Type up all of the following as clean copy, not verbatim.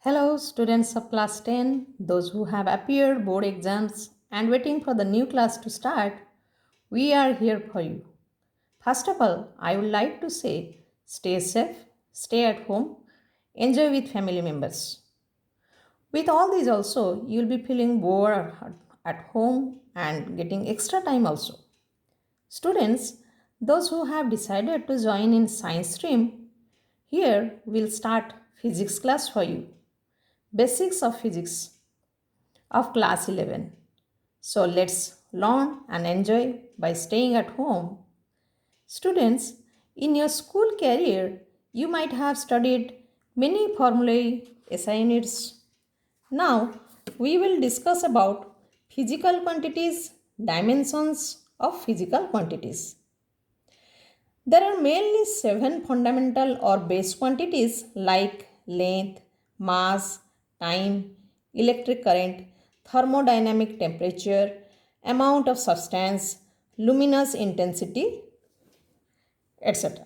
Hello, students of class 10, those who have appeared board exams and waiting for the new class to start. We are here for you. First of all, I would like to say stay safe, stay at home, enjoy with family members. With all these, also, you'll be feeling bored at home and getting extra time also. Students, those who have decided to join in science stream, here we'll start physics class for you. Basics of physics of class 11. So let's learn and enjoy by staying at home. Students, in your school career, you might have studied many formulae, SI units. Now, we will discuss about physical quantities, dimensions of physical quantities. There are mainly 7 fundamental or base quantities like length, mass, time, electric current, thermodynamic temperature, amount of substance, luminous intensity, etc.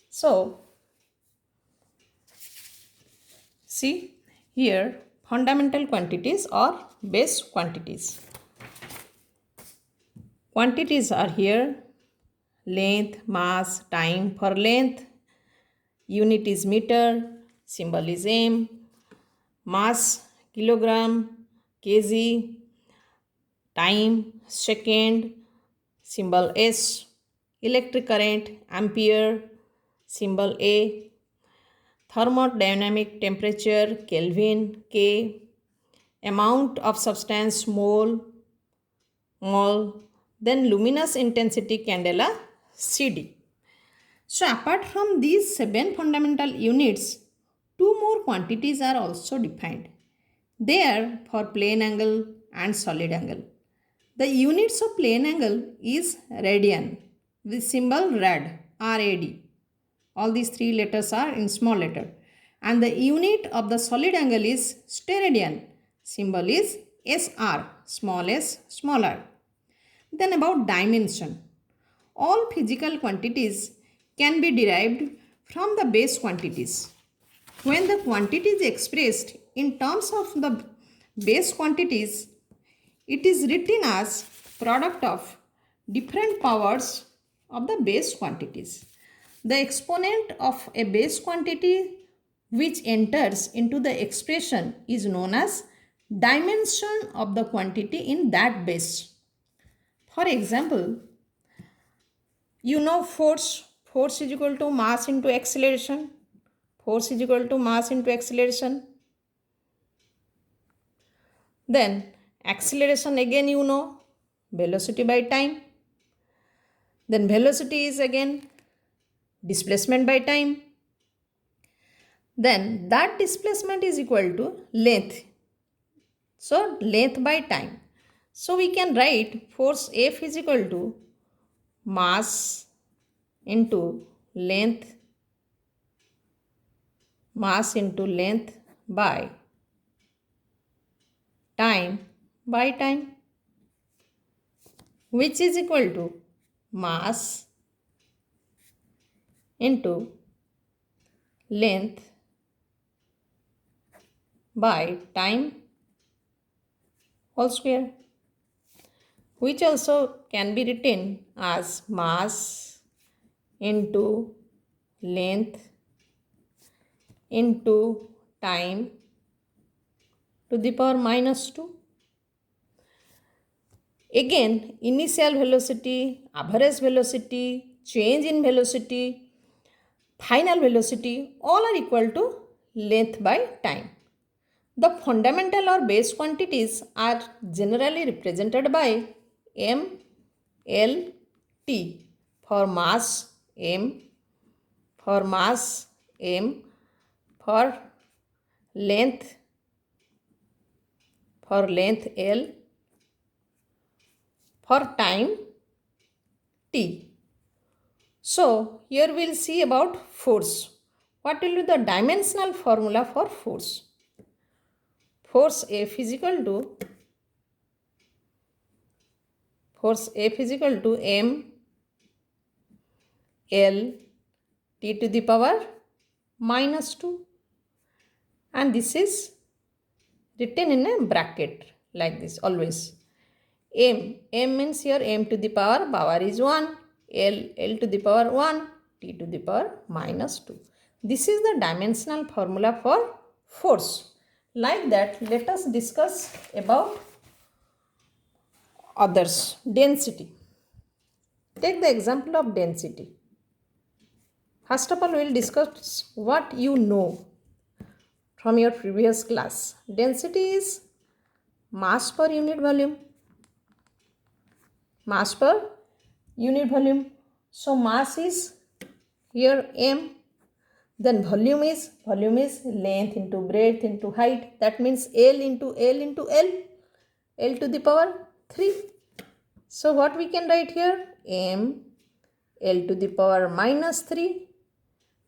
So, see here fundamental quantities or base quantities. Quantities are here length, mass, time. For length, unit is meter, symbol is m, mass, kilogram, kg, time, second, symbol S, electric current, ampere, symbol A, thermodynamic temperature, Kelvin, K, amount of substance, mole, then luminous intensity, candela, CD. So apart from these 7 fundamental units, two more quantities are also defined. They are for plane angle and solid angle. The units of plane angle is radian with symbol rad, RAD. All these three letters are in small letter. And the unit of the solid angle is steradian. Symbol is SR, small s, small r. Then about dimension. All physical quantities can be derived from the base quantities. When the quantity is expressed in terms of the base quantities, it is written as product of different powers of the base quantities. The exponent of a base quantity which enters into the expression is known as dimension of the quantity in that base. For example, you know force. Force is equal to mass into acceleration. Force is equal to mass into acceleration. Then acceleration again you know. Velocity by time. Then velocity is again displacement by time. Then that displacement is equal to length. So length by time. So we can write force F is equal to mass into length by time which is equal to mass into length by time whole square, which also can be written as mass into length into time to the power minus 2. Again, initial velocity, average velocity, change in velocity, final velocity, all are equal to length by time. The fundamental or base quantities are generally represented by m, l, t. For mass m, for mass m, for length l, for time t. So here we will see about force. What will be the dimensional formula for force? Force F is equal to m L T to the power minus 2. and this is written in a bracket like this always. M means here m to the power is 1, L to the power 1, T to the power minus 2. This is the dimensional formula for force. Like that, let us discuss about others. Density. Take the example of density. First of all, we will discuss what you know from your previous class. Density is mass per unit volume. Mass per unit volume. So mass is here m, then volume is length into breadth into height. That means L into L into L, L to the power 3. So what we can write here? M L to the power minus 3.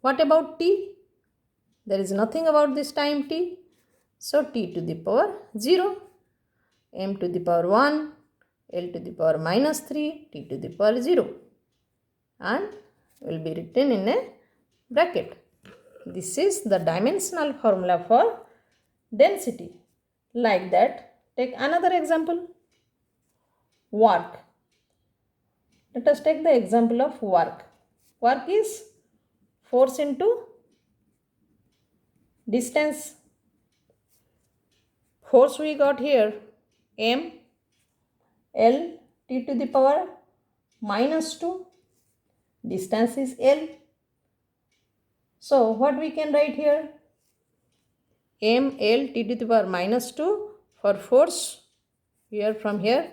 What about T? There is nothing about this time T. So T to the power 0. M to the power 1, L to the power minus 3, T to the power 0. And will be written in a bracket. This is the dimensional formula for density. Like that, take another example. Work. Let us take the example of work. Work is force into distance. Force we got here m L T to the power minus 2. Distance is L. So what we can write here? M L T to the power minus 2 for force here from here,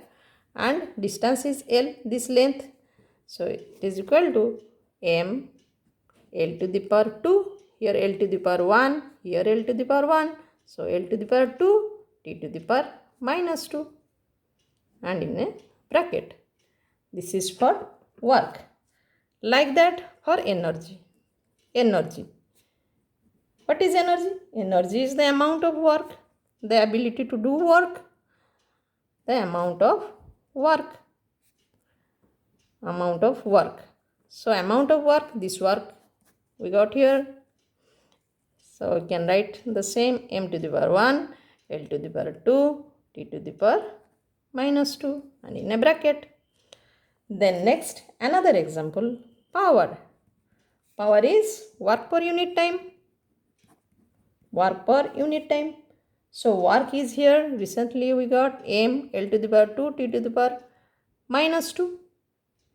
and distance is L, this length. So it is equal to M L to the power 2, here L to the power 1, here L to the power 1. So L to the power 2, T to the power minus 2, and in a bracket. This is for work. Like that, for energy. Energy. What is energy? Energy is the amount of work, the ability to do work, the amount of work. Amount of work. So amount of work, this work we got here. So we can write the same m to the power 1, L to the power 2, T to the power minus 2, and in a bracket. Then next, another example, power. Power is work per unit time. Work per unit time. So work is here. Recently we got m L to the power 2, T to the power minus 2,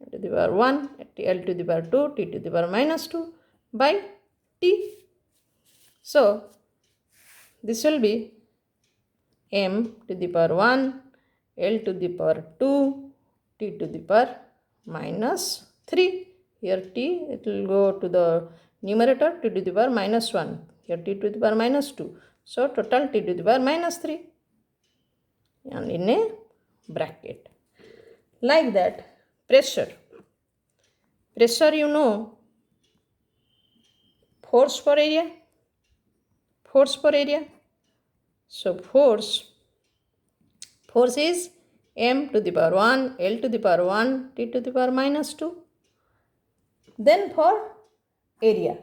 L to the power 1, L to the power 2, T to the power minus 2 by T. So this will be m to the power 1, L to the power 2, T to the power minus 3. Here T, it will go to the numerator, T to the power minus 1. Here T to the power minus 2. So total T to the power minus 3. And in a bracket. Like that, pressure. Pressure, you know, force per area. Force per area. So force is m to the power 1, L to the power 1, T to the power minus 2. Then for area.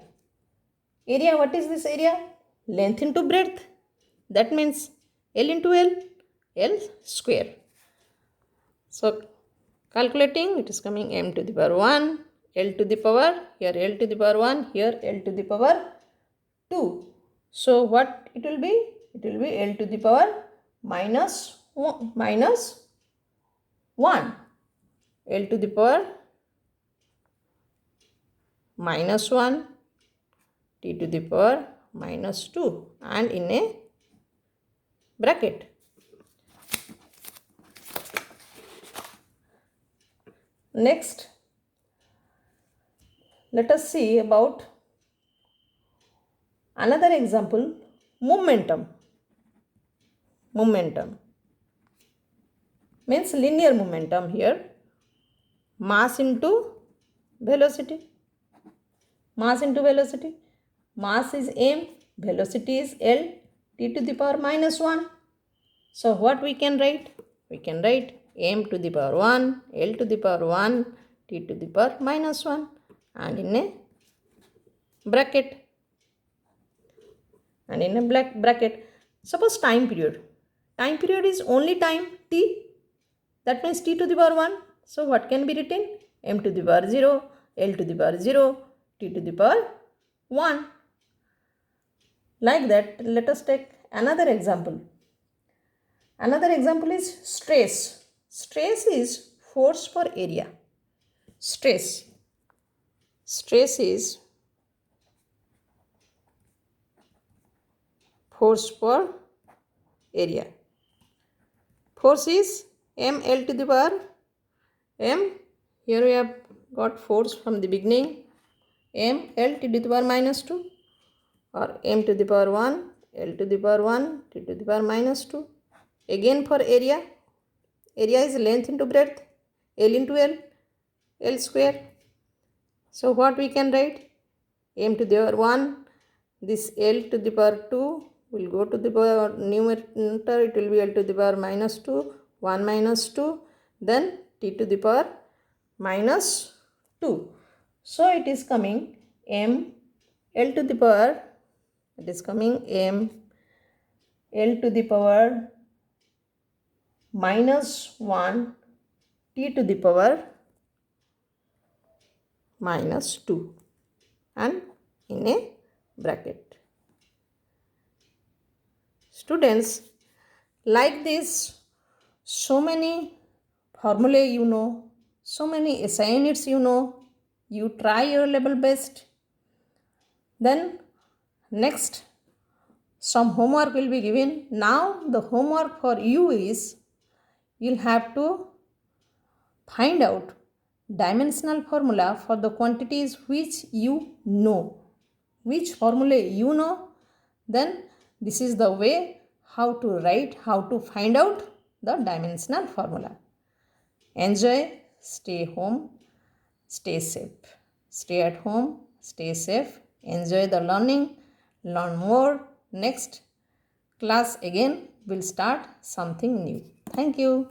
Area, what is this area? Length into breadth. That means L into L, L square. So calculating, it is coming m to the power 1, L to the power, here L to the power 1, here L to the power 2. So what it will be? It will be L to the power minus 1, L to the power minus 1, T to the power minus 2, and in a bracket. Next, let us see about another example, momentum. Momentum means linear momentum here. Mass into velocity. Mass into velocity. Mass is m, velocity is L, T to the power minus 1. So what we can write? We can write m to the power 1, L to the power 1, T to the power minus 1, and in a bracket. and in a black bracket, suppose time period. Time period is only time t, that means t to the power 1. So what can be written? M to the power 0, L to the power 0, t to the power 1. Like that, let us take another example. Another example is stress. Stress is force per area. Stress. Stress is force per area. Force is ml to the power m. Here we have got force from the beginning. ml to the power minus 2, or m to the power 1, l to the power 1, t to the power minus 2. Again for area. Area is length into breadth. L into L. L square. So what we can write? M to the power 1. This L to the power 2 will go to the power numerator. It will be L to the power minus 2. 1 minus 2. Then t to the power minus 2. So it is coming m L to the power. It is coming m L to the power minus 1 t to the power minus 2 and in a bracket. Students, like this, so many formulae you know, so many SI units you know, you try your level best. Then next some homework will be given. Now the homework for you is, you'll have to find out dimensional formula for the quantities which you know. Which formula you know, then this is the way how to write, how to find out the dimensional formula. Enjoy, stay home, stay safe. Stay at home, stay safe, enjoy the learning, learn more. Next class again will start something new. Thank you.